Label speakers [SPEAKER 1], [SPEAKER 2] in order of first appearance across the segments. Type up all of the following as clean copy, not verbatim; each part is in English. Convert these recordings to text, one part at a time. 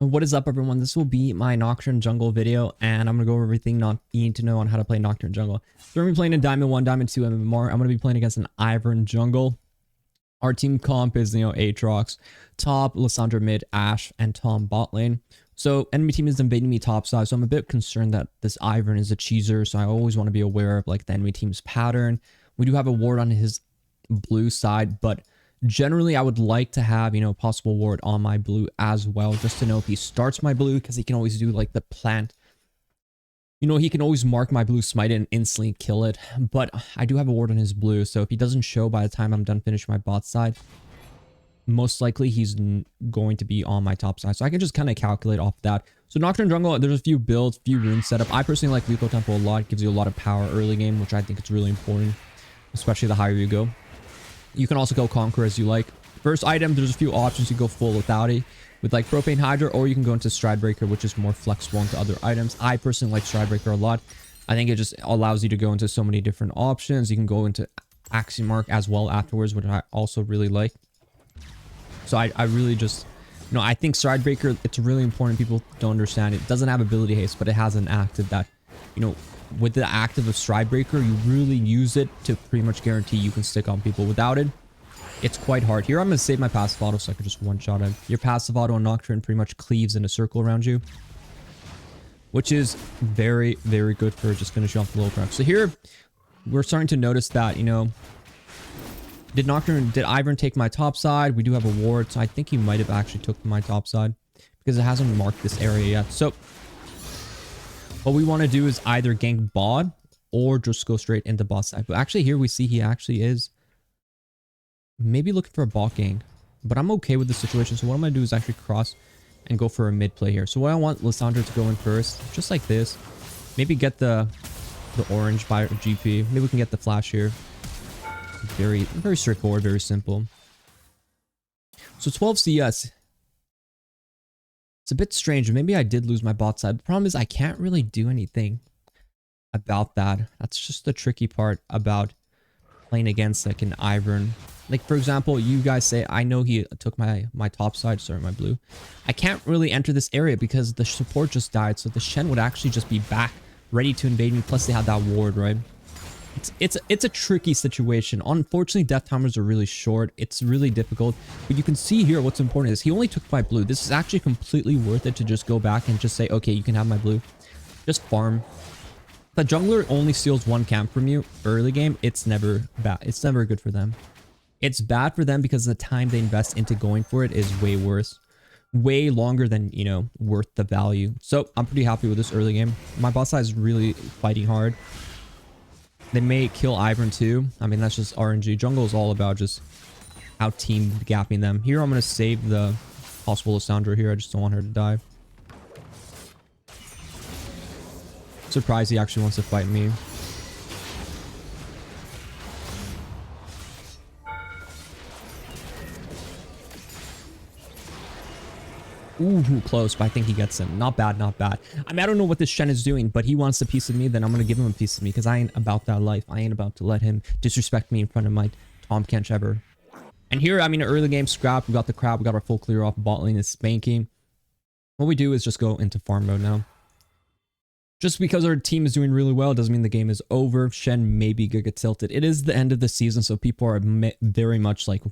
[SPEAKER 1] What is up, everyone? This will be my Nocturne jungle video, and I'm gonna go over everything not you need to know on how to play Nocturne jungle. So we're gonna be playing in Diamond 1, Diamond 2 MMR. I'm gonna be playing against an Ivern jungle. Our team comp is, Aatrox, top, Lissandra mid, Ashe, and Tom bot lane. So enemy team is invading me top side, so I'm a bit concerned that this Ivern is a cheeser, so I always want to be aware of like the enemy team's pattern. We do have a ward on his blue side, but generally I would like to have, possible ward on my blue as well, just to know if he starts my blue, because he can always do like the plant. He can always mark my blue smite and instantly kill it, but I do have a ward on his blue, so if he doesn't show by the time I'm done finishing my bot side, most likely he's going to be on my top side. So I can just kind of calculate off that. So Nocturne jungle, there's a few builds, few rune setup. I personally like Lethal Temple a lot. It gives you a lot of power early game, which I think is really important, especially the higher you go. You can also go Conquer as you like. First item, there's a few options. You go full lethality with like Propane Hydra, or you can go into Stridebreaker, which is more flexible into other items. I personally like Stridebreaker a lot. I think it just allows you to go into so many different options. You can go into Axiom Arc as well afterwards, which I also really like. So I really just, I think Stridebreaker, it's really important. People don't understand it. It doesn't have ability haste, but it has an active that, with the active of Stridebreaker, you really use it to pretty much guarantee you can stick on people. Without it, it's quite hard. Here, I'm going to save my passive auto so I can just one-shot him. Your passive auto on Nocturne pretty much cleaves in a circle around you, which is very, very good for just finishing off the low prep. So here, we're starting to notice that, did Ivern take my top side? We do have a ward, so I think he might have actually took my top side because it hasn't marked this area yet. So what we want to do is either gank bot or just go straight into bot side. But actually here we see he actually is maybe looking for a bot gank, but I'm okay with the situation. So what I'm going to do is actually cross and go for a mid play here. So what I want Lissandra to go in first, just like this. Maybe get the orange by GP. Maybe we can get the flash here. Very, very straightforward, very simple. So 12 CS. It's a bit strange. Maybe I did lose my bot side. The problem is I can't really do anything about that. That's just the tricky part about playing against like an Ivern. Like, for example, you guys say, I know he took my top side, sorry, my blue. I can't really enter this area because the support just died. So the Shen would actually just be back, ready to invade me. Plus they had that ward, right? It's a tricky situation. Unfortunately, death timers are really short. It's really difficult. But you can see here what's important is he only took my blue. This is actually completely worth it to just go back and just say, okay, you can have my blue. Just farm. The jungler only steals one camp from you early game. It's never bad. It's never good for them. It's bad for them because the time they invest into going for it is way worse. Way longer than, worth the value. So I'm pretty happy with this early game. My bot side is really fighting hard. They may kill Ivern too. I mean, that's just RNG. Jungle is all about just out team gapping them. Here, I'm going to save the possible Lissandra here. I just don't want her to die. Surprised he actually wants to fight me. Ooh, close, but I think he gets him. Not bad, not bad. I mean, I don't know what this Shen is doing, but he wants a piece of me, then I'm going to give him a piece of me because I ain't about that life. I ain't about to let him disrespect me in front of my Tom Kench ever. And here, I mean, early game scrap. We got the crab. We got our full clear off. Bot lane is spanking. What we do is just go into farm mode now. Just because our team is doing really well doesn't mean the game is over. Shen maybe could get tilted. It is the end of the season, so people are very much like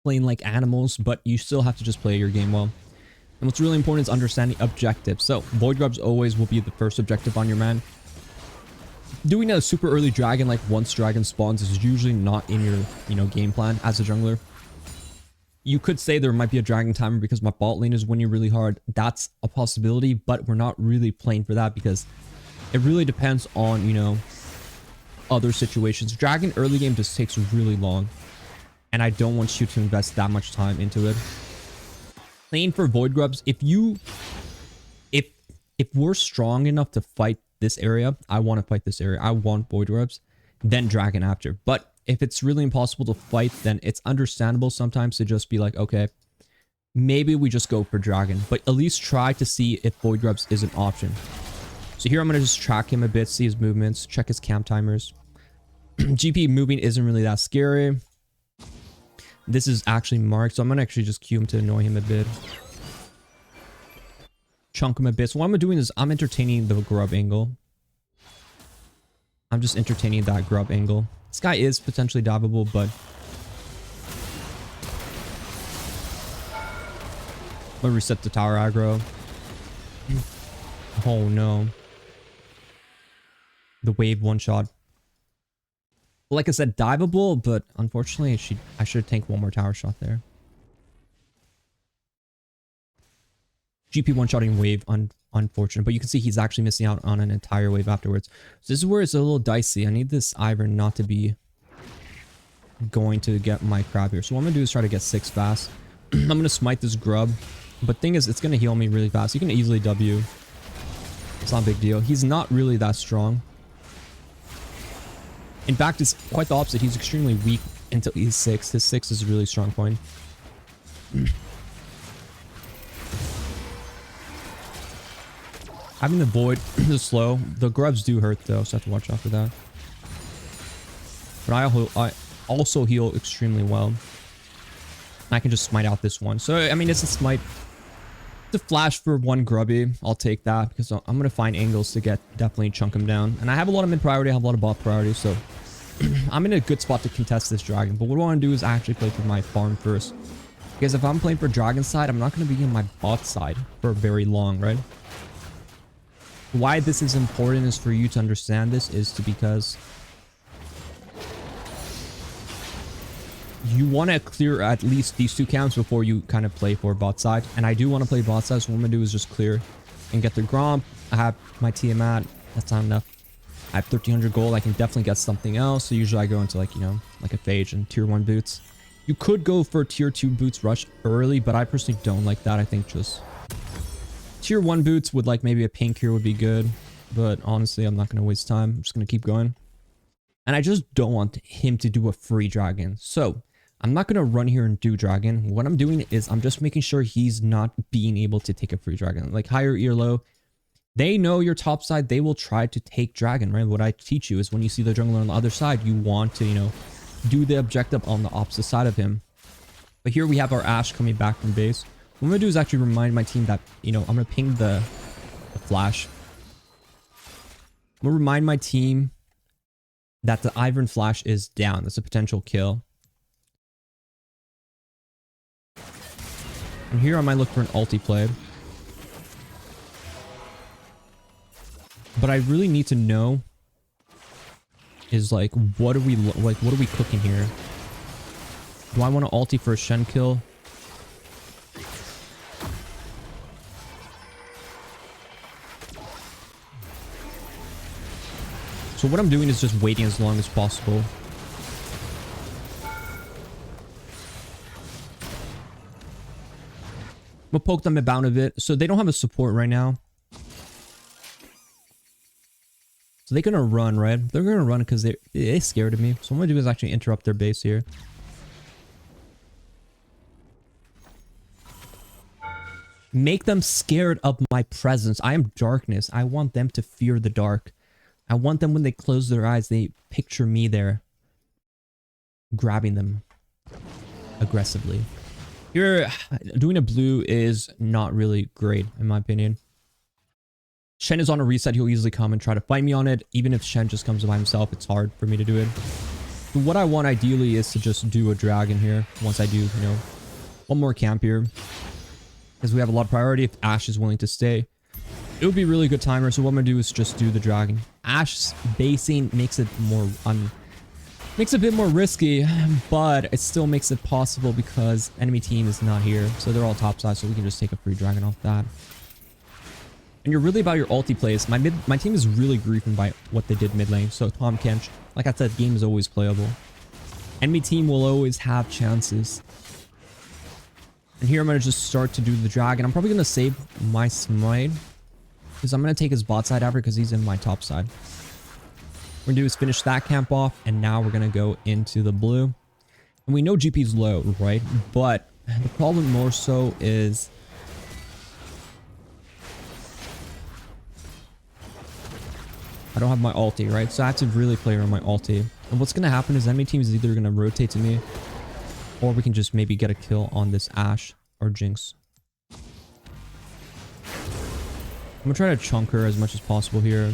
[SPEAKER 1] playing like animals, but you still have to just play your game well. And what's really important is understanding objectives. So Void Grubs always will be the first objective on your man. Doing a super early dragon, like once dragon spawns, is usually not in your, game plan as a jungler. You could say there might be a dragon timer because my bot lane is winning really hard. That's a possibility, but we're not really playing for that because it really depends on, other situations. Dragon early game just takes really long. And I don't want you to invest that much time into it. Playing for Void Grubs, if we're strong enough to fight this area, I want to fight this area. I want Void Grubs, then Dragon after. But if it's really impossible to fight, then it's understandable sometimes to just be like, okay, maybe we just go for Dragon. But at least try to see if Void Grubs is an option. So here I'm going to just track him a bit, see his movements, check his camp timers. GP moving isn't really that scary. This is actually marked, so I'm going to actually just queue him to annoy him a bit. chunk him a bit. So what I'm doing is I'm entertaining the grub angle. I'm just entertaining that grub angle. This guy is potentially dabbable, but I'm gonna reset the tower aggro. Oh no. The wave one shot. Like I said, diveable, but unfortunately I should tank one more tower shot there. GP one-shotting wave, unfortunate. But you can see he's actually missing out on an entire wave afterwards. So this is where it's a little dicey. I need this Ivern not to be going to get my crab here. So what I'm going to do is try to get 6 fast. I'm going to smite this grub. But thing is, it's going to heal me really fast. You can easily W. It's not a big deal. He's not really that strong. In fact, it's quite the opposite. He's extremely weak until he's 6. His 6 is a really strong point. Having the void is slow. The grubs do hurt though, so I have to watch out for that. But I also heal extremely well. I can just smite out this one. So, I mean, it's a smite. It's a flash for one grubby. I'll take that because I'm going to find angles to definitely chunk him down. And I have a lot of mid priority. I have a lot of bot priority. So, I'm in a good spot to contest this dragon. But what I want to do is actually play for my farm first. Because if I'm playing for dragon side, I'm not going to be in my bot side for very long, right? Why this is important is for you to understand this because you want to clear at least these 2 camps before you kind of play for bot side. And I do want to play bot side, so what I'm going to do is just clear and get the Gromp. I have my Tiamat. That's not enough. I have 1300 gold. I can definitely get something else. So usually I go into like, you know, like a Phage and tier 1 boots. You could go for tier 2 boots rush early, but I personally don't like that. I think just tier 1 boots with like maybe a pink here would be good. But honestly, I'm not going to waste time. I'm just going to keep going. And I just don't want him to do a free dragon. So I'm not going to run here and do dragon. What I'm doing is I'm just making sure he's not being able to take a free dragon. Like higher ear low. They know your top side. They will try to take dragon, right? What I teach you is when you see the jungler on the other side, you want to, you know, do the objective on the opposite side of him. But here we have our Ashe coming back from base. What I'm going to do is actually remind my team that, you know, I'm going to ping the flash. I'm going to remind my team that the Ivern flash is down. That's a potential kill. And here I might look for an ulti play. But I really need to know is like, what are we cooking here? Do I want to ulti for a Shen kill? So what I'm doing is just waiting as long as possible. I'm gonna poke them about a bit. So they don't have a support right now. So they're gonna run, right? They're gonna run because they're scared of me. So what I'm gonna do is actually interrupt their base here. Make them scared of my presence. I am darkness. I want them to fear the dark. I want them when they close their eyes, they picture me there. Grabbing them aggressively. Here, doing a blue is not really great, in my opinion. Shen is on a reset. He'll easily come and try to fight me on it. Even if Shen just comes by himself, it's hard for me to do it. But what I want ideally is to just do a dragon here. Once I do, you know, one more camp here. Because we have a lot of priority if Ashe is willing to stay. It would be a really good timer. So what I'm going to do is just do the dragon. Ashe's basing makes it more makes it a bit more risky, but it still makes it possible because enemy team is not here. So they're all topside, so we can just take a free dragon off that. And you're really about your ulti plays. My team is really griefing by what they did mid lane. So Tom Kench, like I said, the game is always playable. Enemy team will always have chances. And here I'm going to just start to do the dragon. I'm probably going to save my smite because I'm going to take his bot side after because he's in my top side. What we're going to do is finish that camp off, and now we're going to go into the blue. And we know GP's low, right? But the problem more so is I don't have my ulti, right? So I have to really play around my ulti. And what's going to happen is enemy team is either going to rotate to me, or we can just maybe get a kill on this Ashe or Jinx. I'm gonna try to chunk her as much as possible here.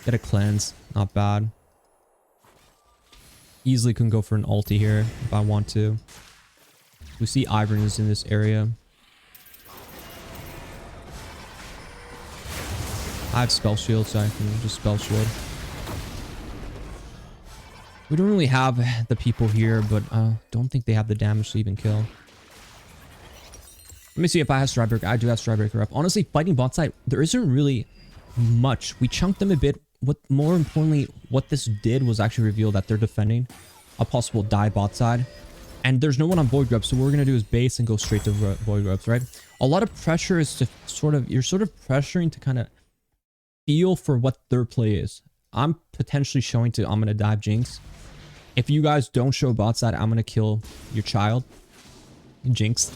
[SPEAKER 1] Get a cleanse. Not bad. Easily can go for an ulti here if I want to. We see Ivern is in this area. I have spell shield, so I can just spell shield. We don't really have the people here, but don't think they have the damage to even kill. Let me see if I have Stridebreaker. I do have Stridebreaker up. Honestly, fighting bot side, there isn't really much. We chunked them a bit. What more importantly, what this did was actually reveal that they're defending a possible die bot side. And there's no one on Void Grub, so what we're going to do is base and go straight to Void Grubs, right? A lot of pressure is to you're sort of pressuring to kind of feel for what their play is. I'm potentially showing to, I'm going to dive Jinx. If you guys don't show bot side, I'm going to kill your child. Jinx.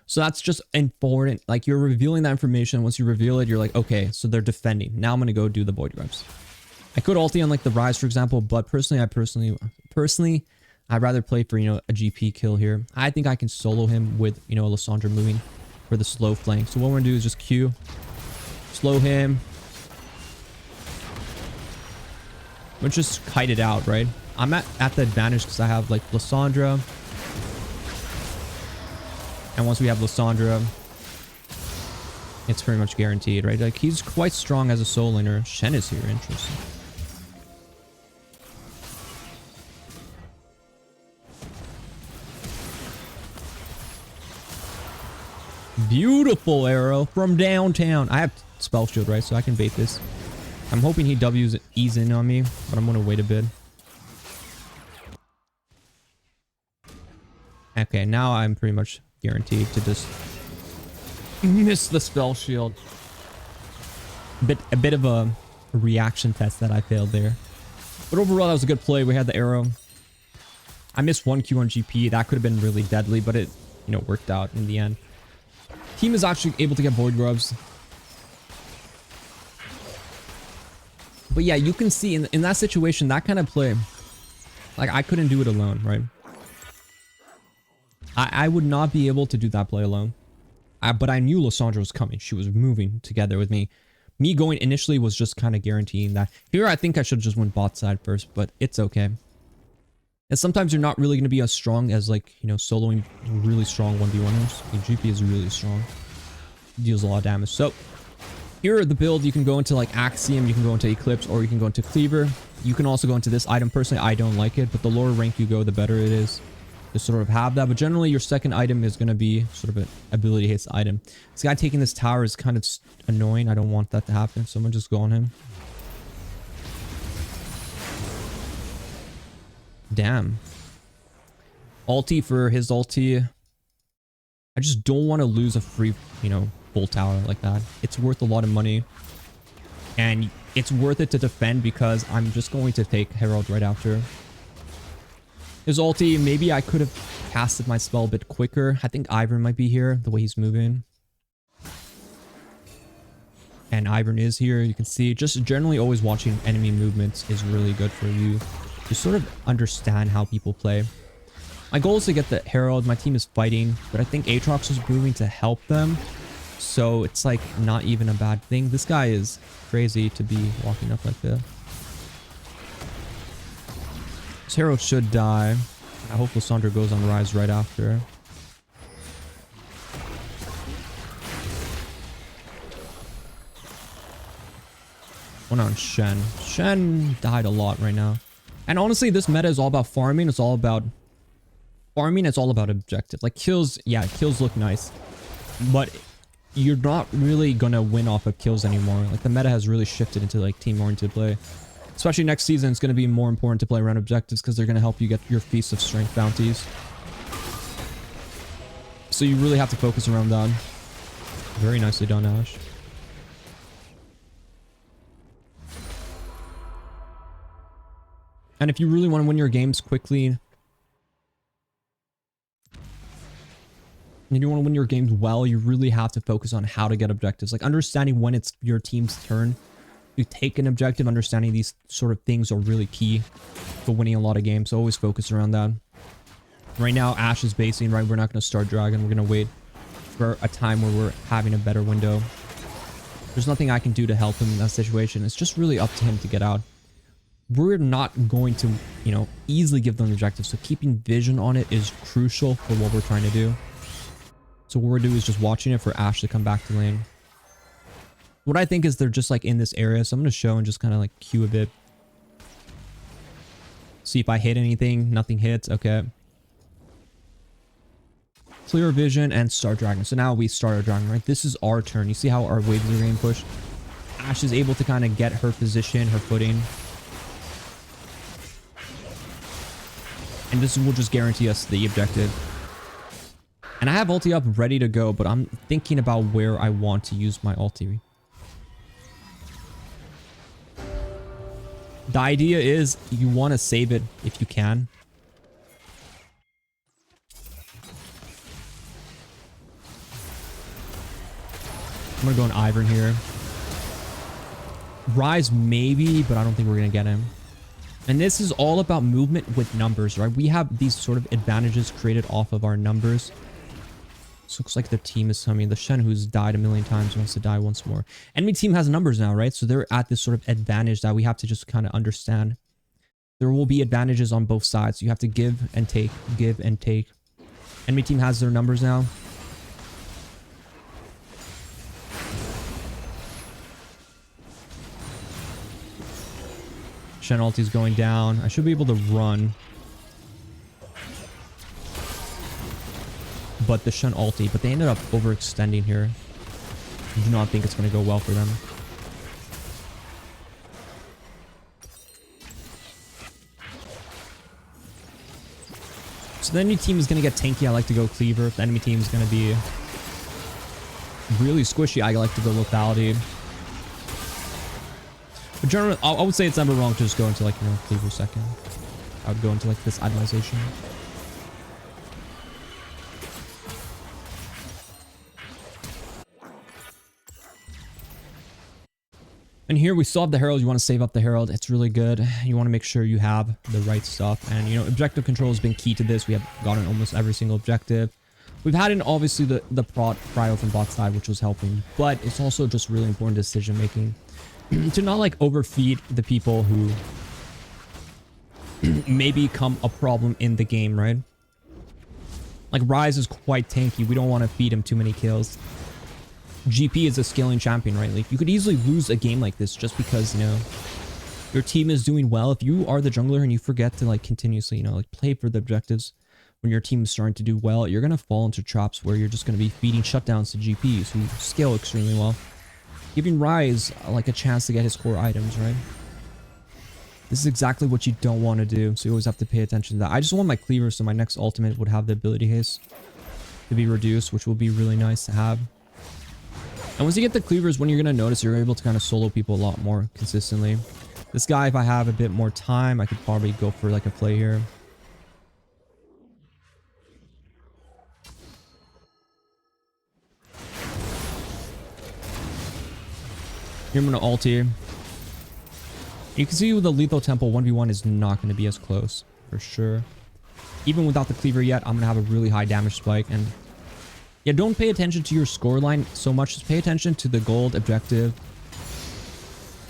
[SPEAKER 1] So that's just important. Like, you're revealing that information. Once you reveal it, you're like, okay, so they're defending. Now I'm going to go do the Void Grubs. I could ulti on like the Rise, for example, but personally, I'd rather play for, a GP kill here. I think I can solo him with, Lissandra moving for the slow flank. So what we're going to do is just Q, slow him. We'll just kite it out, right? I'm at the advantage because I have like Lissandra. And once we have Lissandra, it's pretty much guaranteed, right? Like, he's quite strong as a soul laner. Shen is here. Interesting. Beautiful arrow from downtown. I have spell shield, right? So I can bait this. I'm hoping he W's ease in on me, but I'm going to wait a bit. Okay, now I'm pretty much guaranteed to just miss the spell shield. A bit of a reaction test that I failed there. But overall, that was a good play. We had the arrow. I missed one Q on GP. That could have been really deadly, but it, worked out in the end. Team is actually able to get Void Grubs. But yeah, you can see in that situation, that kind of play, like, I couldn't do it alone, right? I would not be able to do that play alone. But I knew Lissandra was coming. She was moving together with me. Me going initially was just kind of guaranteeing that. Here, I think I should just went bot side first, but it's okay. And sometimes you're not really going to be as strong as, like, soloing really strong 1v1ers. GP is really strong. Deals a lot of damage. So, here are the build. You can go into, like, Axiom, you can go into Eclipse, or you can go into Cleaver. You can also go into this item. Personally, I don't like it, but the lower rank you go, the better it is to sort of have that. But generally, your second item is going to be sort of an ability haste item. This guy taking this tower is kind of annoying. I don't want that to happen, so I'm going to just go on him. Damn. Ulti for his ulti. I just don't want to lose a free, full tower like that. It's worth a lot of money. And it's worth it to defend because I'm just going to take Herald right after. His ulti, maybe I could have casted my spell a bit quicker. I think Ivern might be here, the way he's moving. And Ivern is here. You can see, just generally always watching enemy movements is really good for you to sort of understand how people play. My goal is to get the Herald. My team is fighting, but I think Aatrox is moving to help them. So it's like not even a bad thing. This guy is crazy to be walking up like that. This Herald should die. I hope Lissandra goes on Rise right after. One on Shen. Shen died a lot right now. And honestly, this meta is all about farming. It's all about farming. It's all about objective. Like, kills, yeah, kills look nice, but you're not really gonna win off of kills anymore. Like, the meta has really shifted into like team-oriented play. Especially next season, it's going to be more important to play around objectives because they're going to help you get your Feast of Strength bounties. So you really have to focus around that. Very nicely done, Ash. And if you really want to win your games quickly, and you want to win your games well, you really have to focus on how to get objectives. Like, understanding when it's your team's turn to take an objective, understanding these sort of things are really key for winning a lot of games. So always focus around that. Right now, Ash is basing, right? We're not going to start Dragon. We're going to wait for a time where we're having a better window. There's nothing I can do to help him in that situation. It's just really up to him to get out. We're not going to, you know, easily give them the objective. So keeping vision on it is crucial for what we're trying to do. So what we're doing is just watching it for Ashe to come back to lane. What I think is they're just like in this area. So I'm going to show and just kind of like queue a bit. See if I hit anything. Nothing hits. Okay. Clear vision and start dragon. So now we start our dragon, right? This is our turn. You see how our waves are getting pushed? Ashe is able to kind of get her position, her footing. And this will just guarantee us the objective. And I have ulti up ready to go, but I'm thinking about where I want to use my ulti. The idea is you want to save it if you can. I'm going to go on Ivern here. Rise maybe, but I don't think we're going to get him. And this is all about movement with numbers, right? We have these sort of advantages created off of our numbers. This looks like the team is coming. The Shen, who's died a million times, wants to die once more. Enemy team has numbers now, right? So they're at this sort of advantage that we have to just kind of understand. There will be advantages on both sides. You have to give and take, give and take. Enemy team has their numbers now. Shen ulti's going down. I should be able to run. But the Shen ulti, but they ended up overextending here. I do not think it's going to go well for them. So the enemy team is going to get tanky. I like to go cleaver. If the enemy team is going to be really squishy, I like to go lethality. But generally, I would say it's never wrong to just go into like, you know, cleaver second. I would go into like this itemization. And here we still have the Herald. You want to save up the Herald. It's really good. You want to make sure you have the right stuff. And, you know, objective control has been key to this. We have gotten almost every single objective. We've had in obviously the prio from bot side, which was helping. But it's also just really important decision making. To not like overfeed the people who may become a problem in the game, right? Like Ryze is quite tanky. We don't want to feed him too many kills. GP is a scaling champion, right? Like you could easily lose a game like this just because, you know, your team is doing well. If you are the jungler and you forget to like continuously, you know, like play for the objectives when your team is starting to do well, you're going to fall into traps where you're just going to be feeding shutdowns to GPs who scale extremely well. Giving Ryze like a chance to get his core items, right? This is exactly what you don't want to do. So you always have to pay attention to that. I just want my cleaver so my next ultimate would have the ability haste to be reduced, which will be really nice to have. And once you get the cleavers, when you're going to notice, you're able to kind of solo people a lot more consistently. This guy, if I have a bit more time, I could probably go for like a play here. Here I'm going to ult here. You can see with the lethal temple, 1v1 is not going to be as close, for sure. Even without the cleaver yet, I'm going to have a really high damage spike. And yeah, don't pay attention to your scoreline so much. Just pay attention to the gold objective.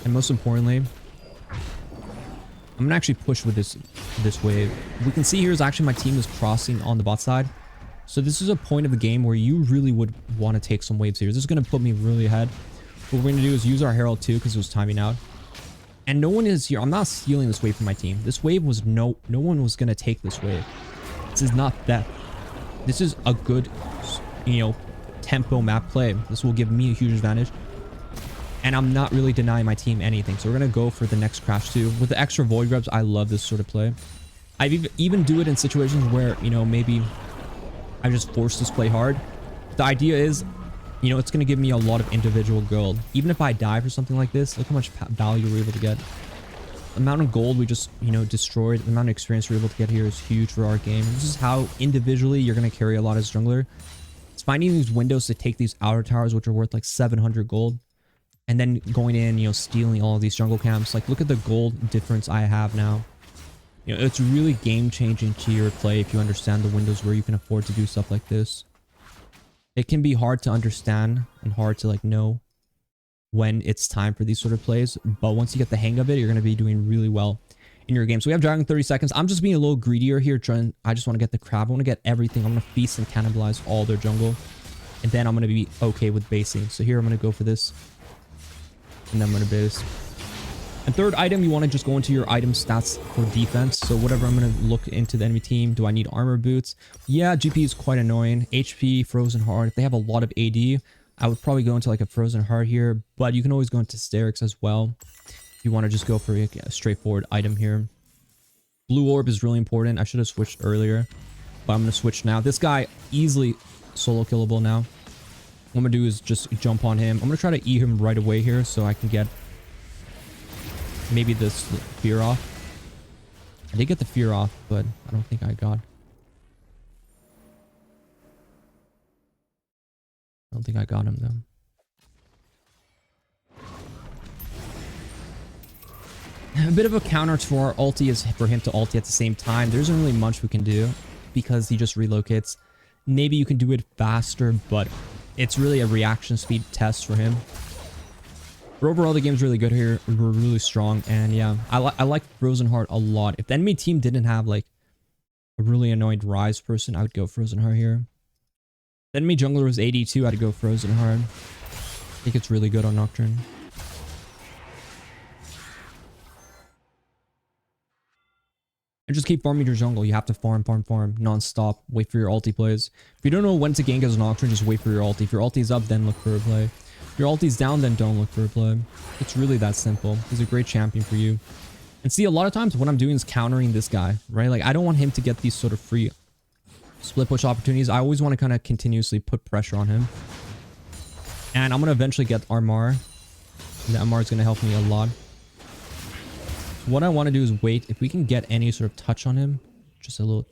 [SPEAKER 1] And most importantly, I'm going to actually push with this wave. We can see here is actually my team is crossing on the bot side. So this is a point of the game where you really would want to take some waves here. This is going to put me really ahead. What we're going to do is use our Herald too because it was timing out. And no one is here. I'm not stealing this wave from my team. This wave was no one was going to take this wave. This is not theft. This is a good, you know, tempo map play. This will give me a huge advantage. And I'm not really denying my team anything. So we're going to go for the next crash too. With the extra void grubs, I love this sort of play. I even do it in situations where, you know, maybe I just force this play hard. The idea is, you know, it's going to give me a lot of individual gold. Even if I die for something like this, look how much value we're able to get. The amount of gold we just, you know, destroyed, the amount of experience we're able to get here is huge for our game. This is how individually you're going to carry a lot as jungler. It's finding these windows to take these outer towers, which are worth like 700 gold. And then going in, you know, stealing all of these jungle camps. Like, look at the gold difference I have now. You know, it's really game-changing to your play if you understand the windows where you can afford to do stuff like this. It can be hard to understand and hard to like know, when it's time for these sort of plays. But once you get the hang of it, you're going to be doing really well in your game. So we have Dragon 30 seconds. I'm just being a little greedier here. I just want to get the crab. I want to get everything. I'm going to feast and cannibalize all their jungle. And then I'm going to be okay with basing. So here I'm going to go for this. And then I'm going to base. And third item, you want to just go into your item stats for defense. So whatever, I'm going to look into the enemy team. Do I need armor boots? Yeah, GP is quite annoying. HP, frozen heart. If they have a lot of AD, I would probably go into like a frozen heart here. But you can always go into hysterics as well. If you want to just go for a straightforward item here. Blue orb is really important. I should have switched earlier. But I'm going to switch now. This guy, easily solo killable now. What I'm going to do is just jump on him. I'm going to try to E him right away here so I can get maybe this fear off. I did get the fear off, but I don't think I got. I don't think I got him though. A bit of a counter to our ulti is for him to ulti at the same time. There isn't really much we can do because he just relocates. Maybe you can do it faster, but it's really a reaction speed test for him. But overall, the game's really good here. We're really strong. And yeah, I like Frozen Heart a lot. If the enemy team didn't have like a really annoyed Rise person, I would go Frozen Heart here. If the enemy jungler was 82, I'd go Frozen Heart. I think it's really good on Nocturne. And just keep farming your jungle. You have to farm non-stop. Wait for your ulti plays. If you don't know when to gank as a Nocturne, just wait for your ulti. If your ulti's up, then look for a play. If your ulti's down, then don't look for a play. It's really that simple. He's a great champion for you. And see, a lot of times what I'm doing is countering this guy, right? Like, I don't want him to get these sort of free split push opportunities. I always want to kind of continuously put pressure on him. And I'm going to eventually get Armar. And the Armar is going to help me a lot. What I want to do is wait. If we can get any sort of touch on him, just a little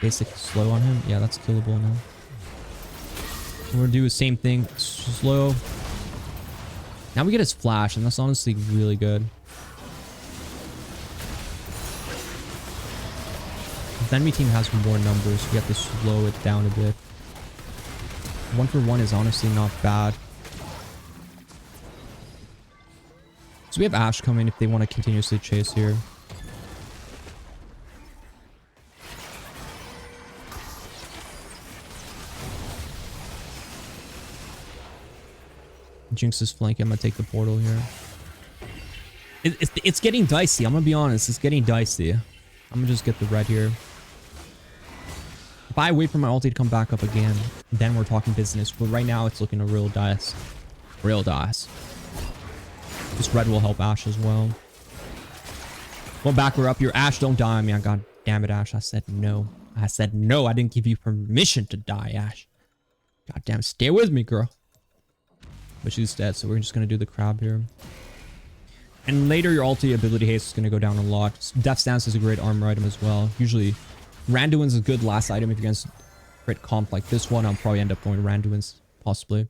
[SPEAKER 1] basic slow on him. Yeah, that's killable now. What we're going to do is same thing. Slow. Now we get his flash, and that's honestly really good. The enemy team has more numbers. We have to slow it down a bit. 1-for-1 is honestly not bad. So we have Ashe coming if they want to continuously chase here. Jinx is flanking. I'm going to take the portal here. It's getting dicey. I'm going to be honest. It's getting dicey. I'm going to just get the red here. If I wait for my ulti to come back up again, then we're talking business. But right now, it's looking a real dice. Real dice. This red will help Ashe as well. Go back, we're up here. Ashe, don't die on me. God damn it, Ashe. I said no. I said no. I didn't give you permission to die, Ashe. God damn it. Stay with me, girl. But she's dead, so we're just going to do the crab here. And later, your ulti ability haste is going to go down a lot. Death Stance is a great armor item as well. Usually, Randuin's a good last item if you're against crit comp like this one. I'll probably end up going Randuin's, possibly.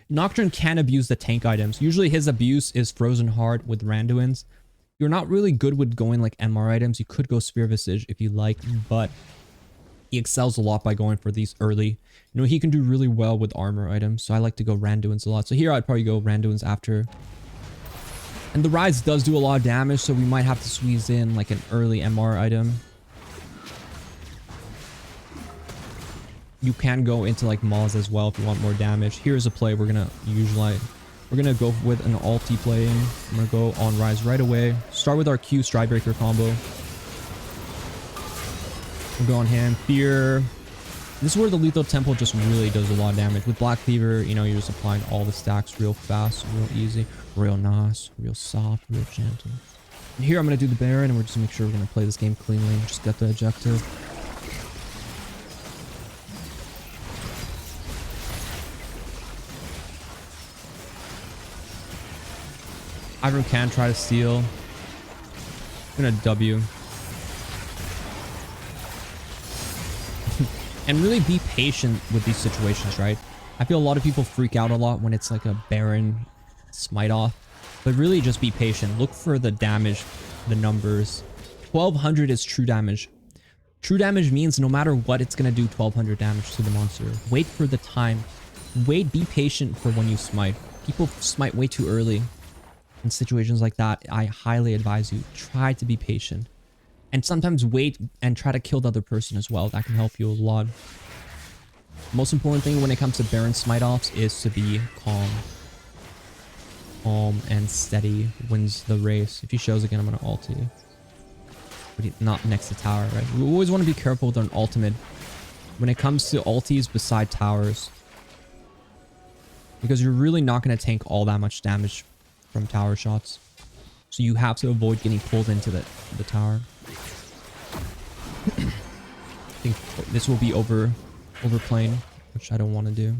[SPEAKER 1] Nocturne can abuse the tank items. Usually, his abuse is Frozen Heart with Randuin's. You're not really good with going like MR items. You could go Spear Visage if you like, but he excels a lot by going for these early. You know, he can do really well with armor items, so I like to go Randuin's a lot. So here I'd probably go Randuin's after. And the Rise does do a lot of damage, so we might have to squeeze in like an early MR item. You can go into like Maws as well if you want more damage. Here's a play we're gonna go with an ulti play. I'm gonna go on Rise right away. Start with our Q Stridebreaker combo. We'll go on him. Fear. This is where the Lethal Temple just really does a lot of damage. With Black Cleaver, you know, you're just applying all the stacks real fast, real easy, real nice, real soft, real gentle. And here I'm going to do the Baron, and we're just going to make sure we're going to play this game cleanly and just get the objective. Ivern can try to steal. I'm going to W. And really be patient with these situations, right? I feel a lot of people freak out a lot when it's like a Baron smite off. But really just be patient. Look for the damage, the numbers. 1200 is true damage. True damage means no matter what, it's going to do 1200 damage to the monster. Wait for the time. Wait, be patient for when you smite. People smite way too early. In situations like that, I highly advise you, try to be patient. And sometimes wait and try to kill the other person as well. That can help you a lot. Most important thing when it comes to Baron smite offs is to be calm. Calm and steady wins the race. If he shows again, I'm going to ult you. But he's not next to tower, right? We always want to be careful with an ultimate when it comes to ultis beside towers. Because you're really not going to tank all that much damage from tower shots. So you have to avoid getting pulled into the tower. I think this will be overplaying, which I don't want to do.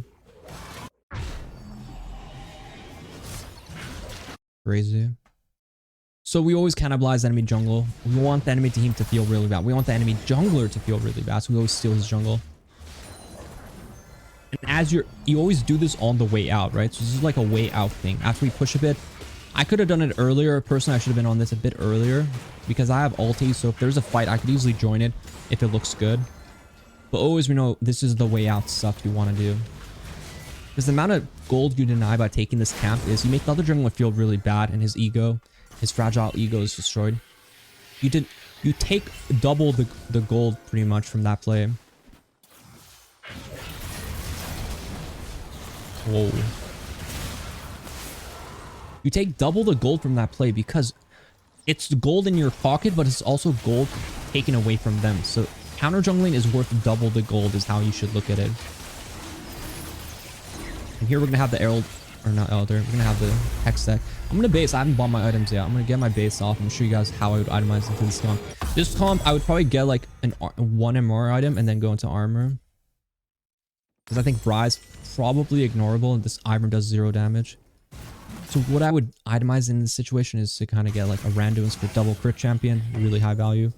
[SPEAKER 1] Crazy. So we always cannibalize enemy jungle. We want the enemy team to feel really bad. We want the enemy jungler to feel really bad. So we always steal his jungle. And as you always do this on the way out, right? So this is like a way out thing. After we push a bit, I could have done it earlier. Personally, I should have been on this a bit earlier because I have ulti. So if there's a fight, I could easily join it if it looks good. But always, we know this is the way out stuff you want to do. Because the amount of gold you deny by taking this camp is you make the other jungler feel really bad and his fragile ego is destroyed. You take double the gold pretty much from that play. Whoa. You take double the gold from that play because it's the gold in your pocket, but it's also gold taken away from them. So counter jungling is worth double the gold is how you should look at it. And here we're going to have the Herald, or not Elder, we're going to have the Hex deck. I'm going to base, I haven't bought my items yet. I'm going to get my base off and show you guys how I would itemize into this comp. This comp, I would probably get like one MR item and then go into armor. Because I think Bry's probably ignorable and this Ivern does 0 damage. So what I would itemize in this situation is to kind of get like a Randuin's for double crit champion, really high value.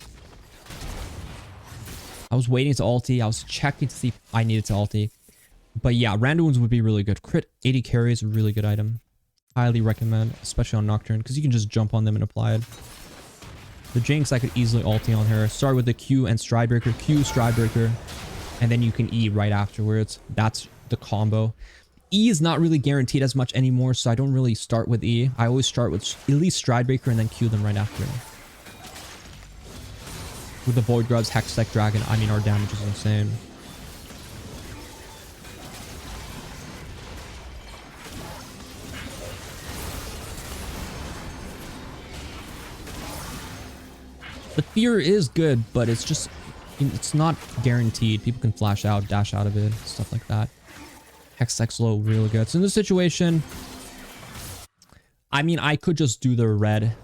[SPEAKER 1] I was waiting to ulti, I was checking to see if I needed to ulti. But yeah, Randuin's would be really good. Crit 80 carry is a really good item. Highly recommend, especially on Nocturne, because you can just jump on them and apply it. The Jinx, I could easily ulti on her. Start with the Q and Stridebreaker, Q, Stridebreaker, and then you can E right afterwards. That's the combo. E is not really guaranteed as much anymore, so I don't really start with E. I always start with at least Stridebreaker and then Q them right after. With the Void Grubs, Hextech Dragon, I mean, our damage is insane. The fear is good, but it's just, it's not guaranteed. People can flash out, dash out of it, stuff like that. Hextech's low, really good. So in this situation, I mean, I could just do the red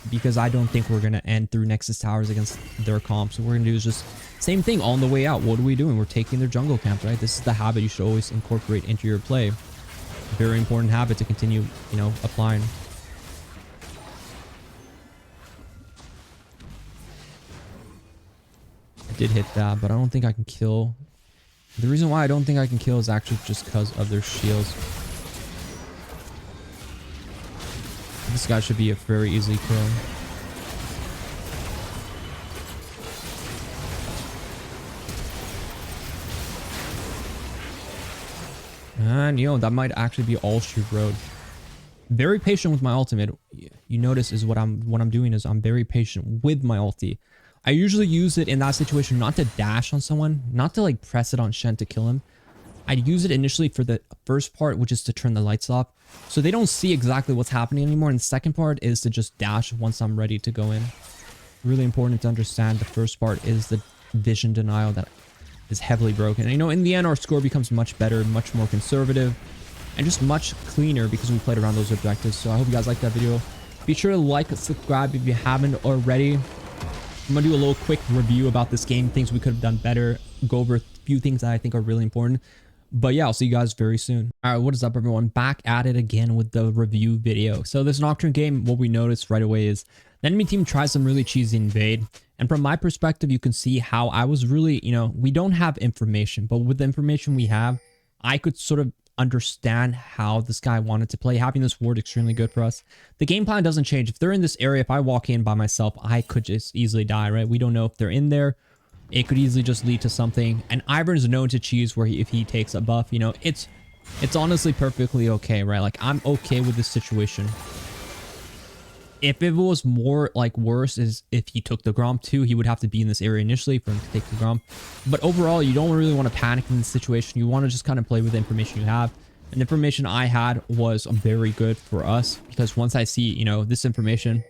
[SPEAKER 1] because I don't think we're going to end through Nexus Towers against their comp. So what we're going to do is just same thing on the way out. What are we doing? We're taking their jungle camp, right? This is the habit you should always incorporate into your play. Very important habit to continue, you know, applying. I did hit that, but I don't think I can kill. The reason why I don't think I can kill is actually just because of their shields. This guy should be a very easy kill. And, you know, that might actually be all she wrote. Very patient with my ultimate. You notice is what I'm doing is I'm very patient with my ulti. I usually use it in that situation not to dash on someone, not to like press it on Shen to kill him. I'd use it initially for the first part, which is to turn the lights off, so they don't see exactly what's happening anymore. And the second part is to just dash once I'm ready to go in. Really important to understand the first part is the vision denial that is heavily broken. And you know, in the end, our score becomes much better, much more conservative, and just much cleaner because we played around those objectives. So I hope you guys liked that video. Be sure to like and subscribe if you haven't already. I'm going to do a little quick review about this game, things we could have done better, go over a few things that I think are really important. But yeah, I'll see you guys very soon. All right, what is up, everyone? Back at it again with the review video. So this Nocturne game, what we noticed right away is the enemy team tries some really cheesy invade. And from my perspective, you can see how I was really, you know, we don't have information, but with the information we have, I could sort of understand how this guy wanted to play. Having this ward extremely good for us. The game plan doesn't change. If they're in this area, if I walk in by myself, I could just easily die, right? We don't know if they're in there. It could easily just lead to something. And Ivern is known to cheese where if he takes a buff, you know, it's It's honestly perfectly okay, right? Like, I'm okay with this situation. If it was more like worse is if he took the Grom too, he would have to be in this area initially for him to take the Grom. But overall, you don't really want to panic in this situation. You want to just kind of play with the information you have. And the information I had was very good for us because once I see, you know, this information,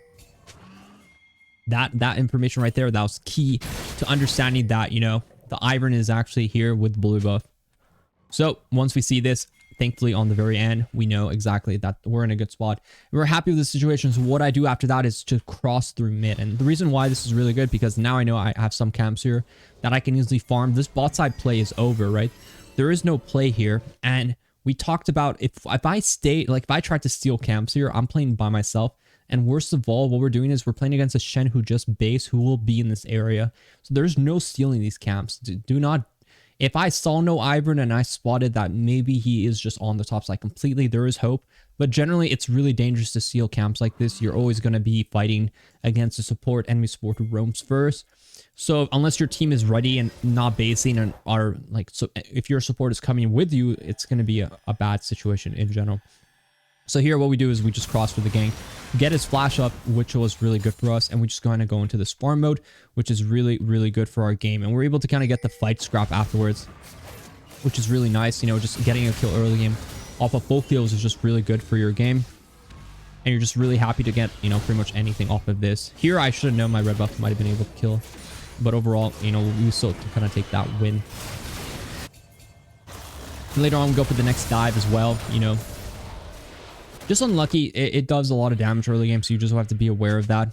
[SPEAKER 1] that information right there, that was key to understanding that, you know, the Ivern is actually here with blue buff. So once we see this, thankfully on the very end, we know exactly that we're in a good spot. We're happy with the situation. So what I do after that is to cross through mid. And the reason why this is really good, because now I know I have some camps here that I can easily farm. This bot side play is over, right? There is no play here. And we talked about if I stay, like if I try to steal camps here, I'm playing by myself. And worst of all, what we're doing is we're playing against a Shen who just base, who will be in this area. So there's no stealing these camps. Do not. If I saw no Ivern and I spotted that maybe he is just on the top side completely, there is hope. But generally, it's really dangerous to steal camps like this. You're always going to be fighting against a support, enemy support who roams first. So unless your team is ready and not basing and are like, so if your support is coming with you, it's going to be a bad situation in general. So here what we do is we just cross for the gank, get his flash up, which was really good for us. And we just kind of go into this farm mode, which is really, really good for our game. And we're able to kind of get the fight scrap afterwards, which is really nice. You know, just getting a kill early game off of full kills is just really good for your game. And you're just really happy to get, you know, pretty much anything off of this. Here, I should have known my red buff might have been able to kill. But overall, you know, we still can kind of take that win. And later on, we go for the next dive as well, you know. Just unlucky, it does a lot of damage early game, so you just have to be aware of that.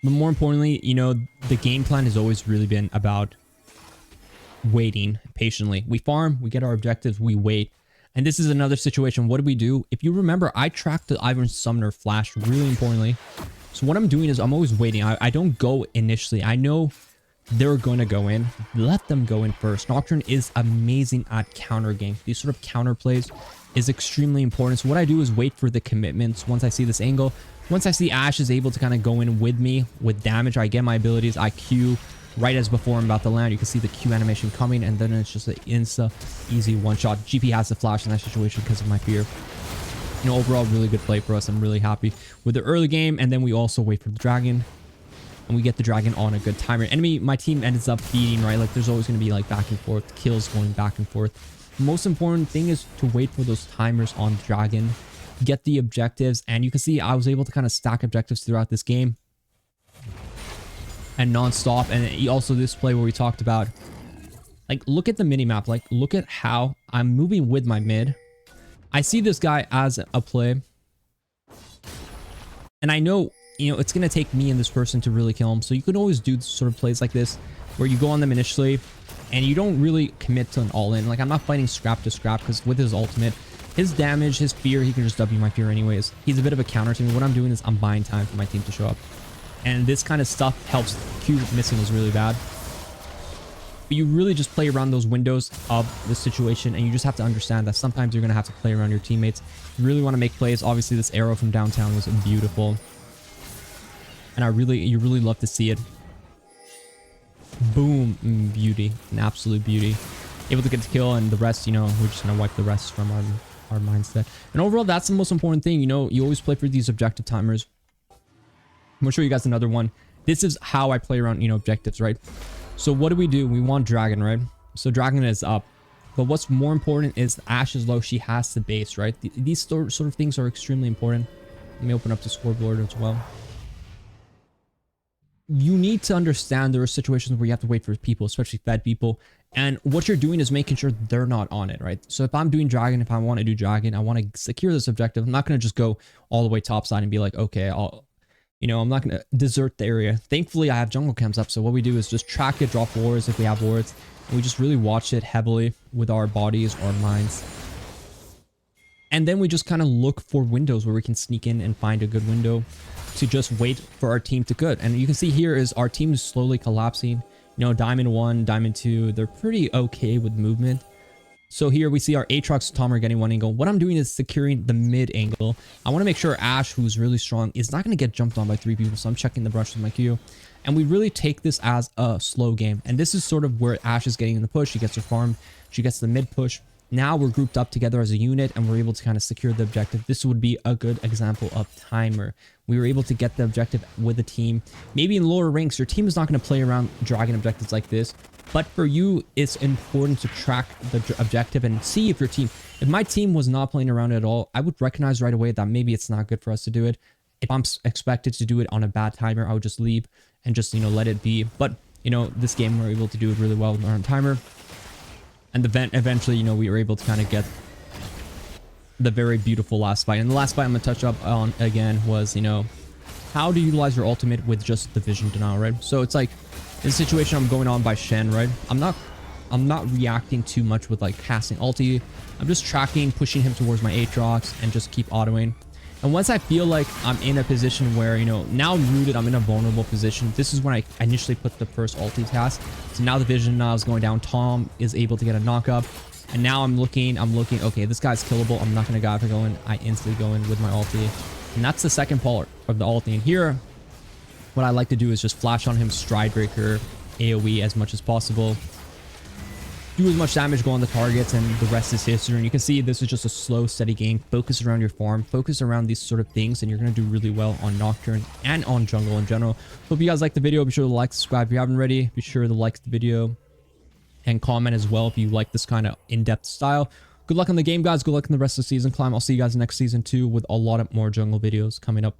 [SPEAKER 1] But more importantly, you know, the game plan has always really been about waiting patiently. We farm, we get our objectives, we wait. And this is another situation. What do we do? If you remember, I tracked the Ivern Summoner flash really importantly. So what I'm doing is I'm always waiting. I don't go initially. I know they're going to go in. Let them go in first. Nocturne is amazing at counter game. These sort of counter plays is extremely important. So what I do is wait for the commitments. Once I see this angle, once I see Ashe is able to kind of go in with me with damage, I get my abilities. I Q right as before I'm about to land. You can see the Q animation coming, and then it's just an insta easy one shot. GP has the flash in that situation because of my fear. You know, overall really good play for us. I'm really happy with the early game. And then we also wait for the dragon, and we get the dragon on a good timer. Enemy, my team ends up feeding, right? Like there's always going to be like back and forth, kills going back and forth. Most important thing is to wait for those timers on dragon, get the objectives, and you can see I was able to kind of stack objectives throughout this game and non-stop. And also this play where we talked about, like, look at the mini map, like look at how I'm moving with my mid. I see this guy as a play, and I know, you know, it's going to take me and this person to really kill him. So you can always do sort of plays like this where you go on them initially and you don't really commit to an all-in. Like, I'm not fighting scrap to scrap because with his ultimate, his damage, his fear, he can just W my fear anyways. He's a bit of a counter to me. What I'm doing is I'm buying time for my team to show up. And this kind of stuff helps. Q missing was really bad. But you really just play around those windows of the situation, and you just have to understand that sometimes you're going to have to play around your teammates. You really want to make plays. Obviously, this arrow from downtown was beautiful. And you really love to see it. Boom. Beauty. An absolute beauty. Able to get the kill, and the rest, you know, we're just going to wipe the rest from our mindset. And overall, that's the most important thing. You know, you always play for these objective timers. I'm going to show you guys another one. This is how I play around, you know, objectives, right? So what do? We want dragon, right? So dragon is up. But what's more important is Ashe is low. She has to base, right? These sort of things are extremely important. Let me open up the scoreboard as well. You need to understand there are situations where you have to wait for people, especially fed people. And what you're doing is making sure they're not on it, right? So if I'm doing dragon, if I want to do dragon, I want to secure this objective. I'm not going to just go all the way topside and be like, okay, I'm not going to desert the area. Thankfully, I have jungle camps up. So what we do is just track it, drop wards if we have wards. And we just really watch it heavily with our bodies or minds. And then we just kind of look for windows where we can sneak in and find a good window to just wait for our team to good. And you can see here is our team is slowly collapsing. You know, Diamond 1, Diamond 2, they're pretty okay with movement. So here we see our Aatrox, Tom are getting one angle. What I'm doing is securing the mid angle. I want to make sure Ashe, who's really strong, is not going to get jumped on by 3 people. So I'm checking the brush with my Q. And we really take this as a slow game. And this is sort of where Ashe is getting in the push. She gets her farm. She gets the mid push. now we're grouped up together as a unit and we're able to kind of secure the objective. This would be a good example of timer. We were able to get the objective with a team. Maybe in lower ranks, your team is not going to play around dragon objectives like this. But for you, it's important to track the objective and see if your team, if my team was not playing around at all, I would recognize right away that maybe it's not good for us to do it. If I'm expected to do it on a bad timer, I would just leave and just, you know, let it be. But, you know, this game we're able to do it really well on timer. And eventually, you know, we were able to kind of get the very beautiful last fight. And the last fight I'm going to touch up on again was, you know, how to utilize your ultimate with just the vision denial, right? So it's like, in the situation I'm going on by Shen, right? I'm not reacting too much with like casting ulti. I'm just tracking, pushing him towards my Aatrox and just keep autoing. And once I feel like I'm in a position where, you know, now I'm rooted, I'm in a vulnerable position. This is when I initially put the first ulti cast. So now the vision now is going down. Tom is able to get a knock up. And now I'm looking, okay, this guy's killable. I'm not going to go for going. I instantly go in with my ulti. And that's the second part of the ulti. And here, what I like to do is just flash on him, Stride Breaker, AoE as much as possible. Do as much damage, go on the targets, and the rest is history. And you can see this is just a slow, steady game. Focus around your farm, focus around these sort of things, and you're going to do really well on Nocturne and on jungle in general. Hope you guys like the video. Be sure to like, subscribe if you haven't already. Be sure to like the video and comment as well if you like this kind of in-depth style. Good luck on the game, guys. Good luck in the rest of the season climb. I'll see you guys next season too with a lot of more jungle videos coming up.